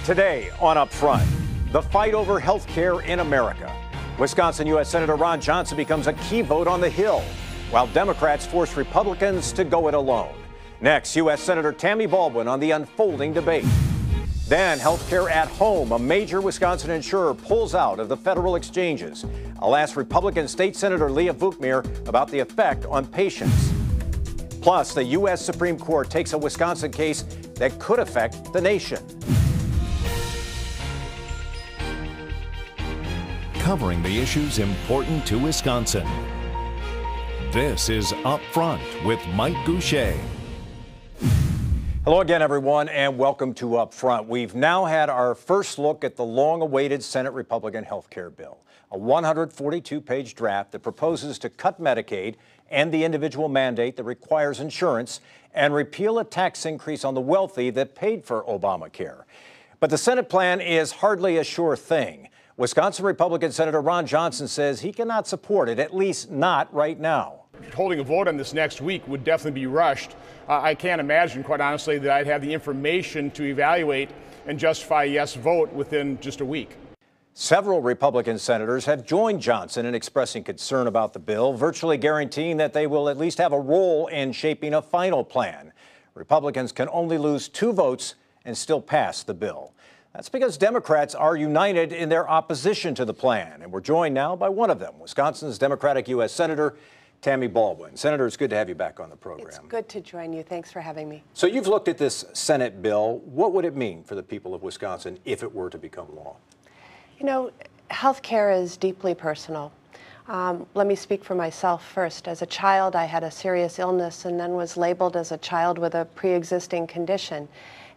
Today on Upfront, the fight over health care in America. Wisconsin U.S. Senator Ron Johnson becomes a key vote on the Hill, while Democrats force Republicans to go it alone. Next, U.S. Senator Tammy Baldwin on the unfolding debate. Then, healthcare at home. A major Wisconsin insurer pulls out of the federal exchanges. I'll ask Republican State Senator Leah Vukmir about the effect on patients. Plus, the U.S. Supreme Court takes a Wisconsin case that could affect the nation. Covering the issues important to Wisconsin. This is Upfront with Mike Goucher. Hello again, everyone, and welcome to Upfront. We've now had our first look at the long-awaited Senate Republican health care bill, a 142-page draft that proposes to cut Medicaid and the individual mandate that requires insurance and repeal a tax increase on the wealthy that paid for Obamacare. But the Senate plan is hardly a sure thing. Wisconsin Republican Senator Ron Johnson says he cannot support it, at least not right now. Holding a vote on this next week would definitely be rushed. I can't imagine, quite honestly, that I'd have the information to evaluate and justify a yes vote within just a week. Several Republican senators have joined Johnson in expressing concern about the bill, virtually guaranteeing that they will at least have a role in shaping a final plan. Republicans can only lose 2 votes and still pass the bill. That's because Democrats are united in their opposition to the plan. And we're joined now by one of them, Wisconsin's Democratic U.S. Senator Tammy Baldwin. Senator, it's good to have you back on the program. It's good to join you. Thanks for having me. So you've looked at this Senate bill. What would it mean for the people of Wisconsin if it were to become law? You know, health care is deeply personal. Let me speak for myself first. As a child, I had a serious illness and then was labeled as a child with a pre-existing condition.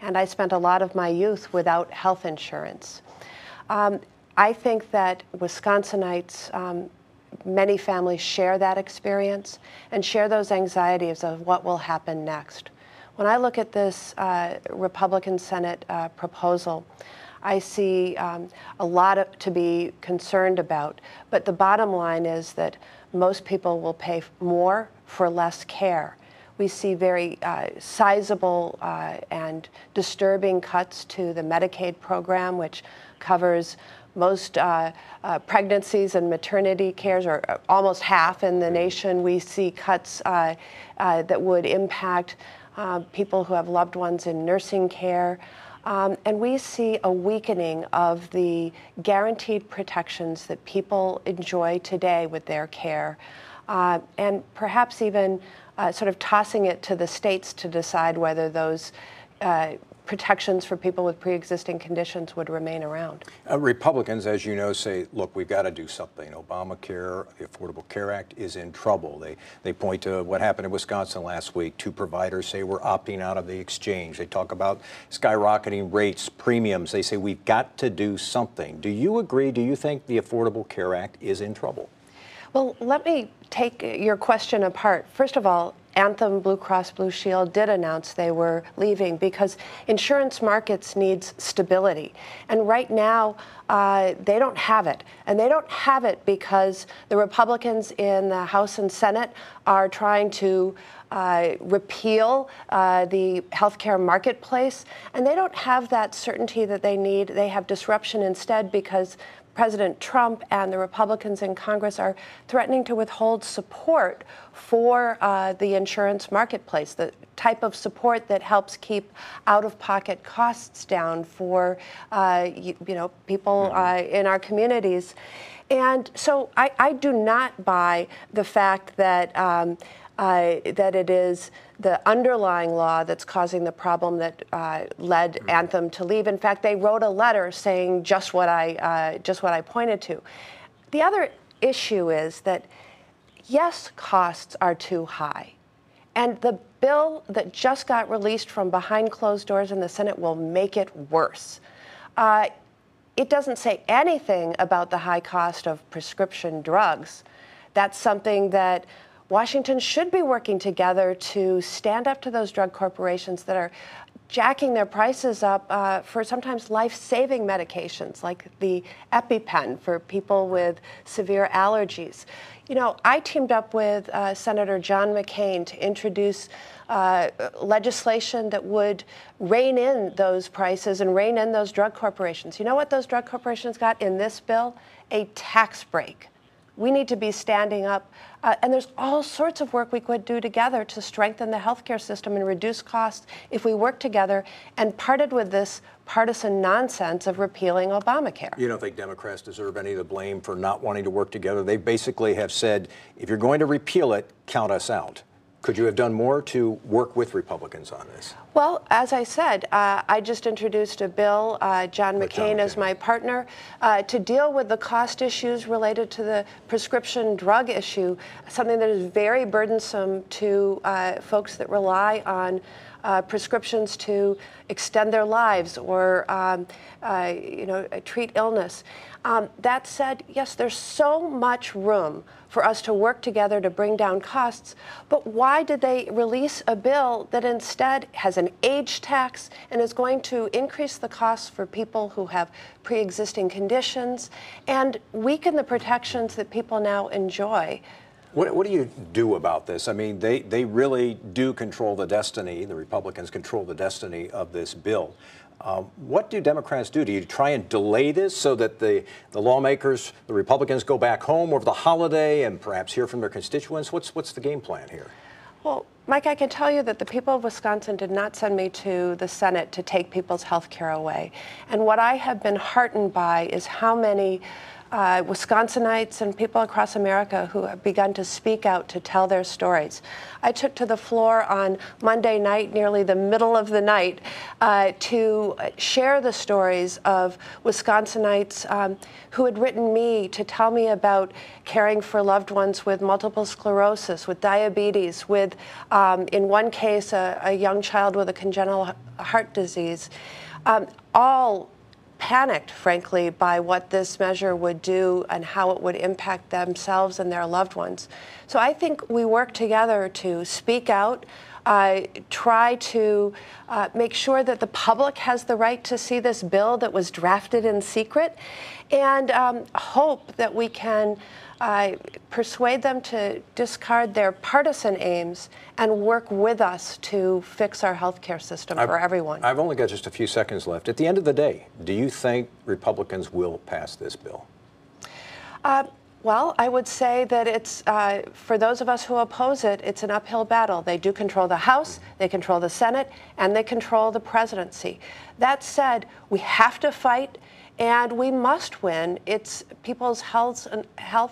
And I spent a lot of my youth without health insurance. I think that Wisconsinites, many families share that experience and share those anxieties of what will happen next. When I look at this Republican Senate proposal, I see a lot to be concerned about, but the bottom line is that most people will pay more for less care. We see very sizable and disturbing cuts to the Medicaid program, which covers most pregnancies and maternity cares, or almost half in the nation. We see cuts that would impact people who have loved ones in nursing care. And we see a weakening of the guaranteed protections that people enjoy today with their care, and perhaps even sort of tossing it to the states to decide whether those protections for people with pre-existing conditions would remain around. Republicans, as you know, say, look, we've got to do something. Obamacare, the Affordable Care Act is in trouble. They point to what happened in Wisconsin last week. 2 providers say we're opting out of the exchange. They talk about skyrocketing rates, premiums. They say we've got to do something. Do you agree? Do you think the Affordable Care Act is in trouble? Well, let me take your question apart. First of all, Anthem Blue Cross Blue Shield did announce they were leaving because insurance markets needs stability. And right now, they don't have it. And they don't have it because the Republicans in the House and Senate are trying to repeal the healthcare marketplace. And they don't have that certainty that they need. They have disruption instead because President Trump and the Republicans in Congress are threatening to withhold support for the insurance marketplace, the type of support that helps keep out-of-pocket costs down for people in our communities. And so I do not buy the fact that that it is the underlying law that's causing the problem that led Anthem to leave. In fact, they wrote a letter saying just what I pointed to. The other issue is that, yes, costs are too high. And the bill that just got released from behind closed doors in the Senate will make it worse. It doesn't say anything about the high cost of prescription drugs. That's something that Washington should be working together to stand up to those drug corporations that are jacking their prices up for sometimes life-saving medications like the EpiPen for people with severe allergies. You know, I teamed up with Senator John McCain to introduce legislation that would rein in those prices and rein in those drug corporations. You know what those drug corporations got in this bill? A tax break. We need to be standing up, and there's all sorts of work we could do together to strengthen the healthcare system and reduce costs if we work together and parted with this partisan nonsense of repealing Obamacare. You don't think Democrats deserve any of the blame for not wanting to work together? They basically have said, if you're going to repeal it, count us out. Could you have done more to work with Republicans on this? Well, as I said, I just introduced a bill, John McCain as my partner, to deal with the cost issues related to the prescription drug issue, something that is very burdensome to folks that rely on prescriptions to extend their lives or treat illness. That said, yes, there's so much room for us to work together to bring down costs, but why did they release a bill that instead has an age tax and is going to increase the costs for people who have pre-existing conditions and weaken the protections that people now enjoy? What do you do about this? I mean, they really do control the destiny, the Republicans control the destiny of this bill. What do Democrats do? Do you try and delay this so that the lawmakers, the Republicans, go back home over the holiday and perhaps hear from their constituents? What's the game plan here? Well, Mike, I can tell you that the people of Wisconsin did not send me to the Senate to take people's health care away. And what I have been heartened by is how many Wisconsinites and people across America who have begun to speak out to tell their stories. I took to the floor on Monday night, nearly the middle of the night, to share the stories of Wisconsinites who had written me to tell me about caring for loved ones with multiple sclerosis, with diabetes, with, in one case, a young child with a congenital heart disease, all panicked, frankly, by what this measure would do and how it would impact themselves and their loved ones. So I think we work together to speak out, try to make sure that the public has the right to see this bill that was drafted in secret, and hope that we can persuade them to discard their partisan aims and work with us to fix our healthcare system for everyone. I've only got just a few seconds left. At the end of the day, do you think Republicans will pass this bill? Well, I would say that it's, for those of us who oppose it, it's an uphill battle. They do control the House, they control the Senate, and they control the presidency. That said, we have to fight, and we must win. It's people's health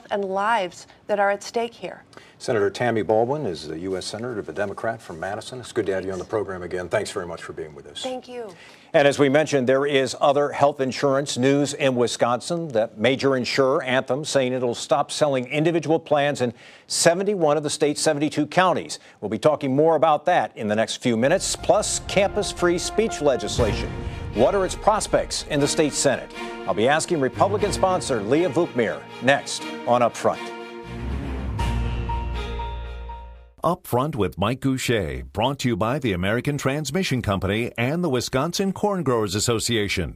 and lives that are at stake here. Senator Tammy Baldwin is the U.S. Senator, a Democrat from Madison. It's good to have you on the program again. Thanks very much for being with us. Thank you. And as we mentioned, there is other health insurance news in Wisconsin. That major insurer, Anthem, saying it'll stop selling individual plans in 71 of the state's 72 counties. We'll be talking more about that in the next few minutes, plus campus-free speech legislation. What are its prospects in the state Senate? I'll be asking Republican sponsor Leah Vukmir next on Upfront. Up Front with Mike Goucher, brought to you by the American Transmission Company and the Wisconsin Corn Growers Association.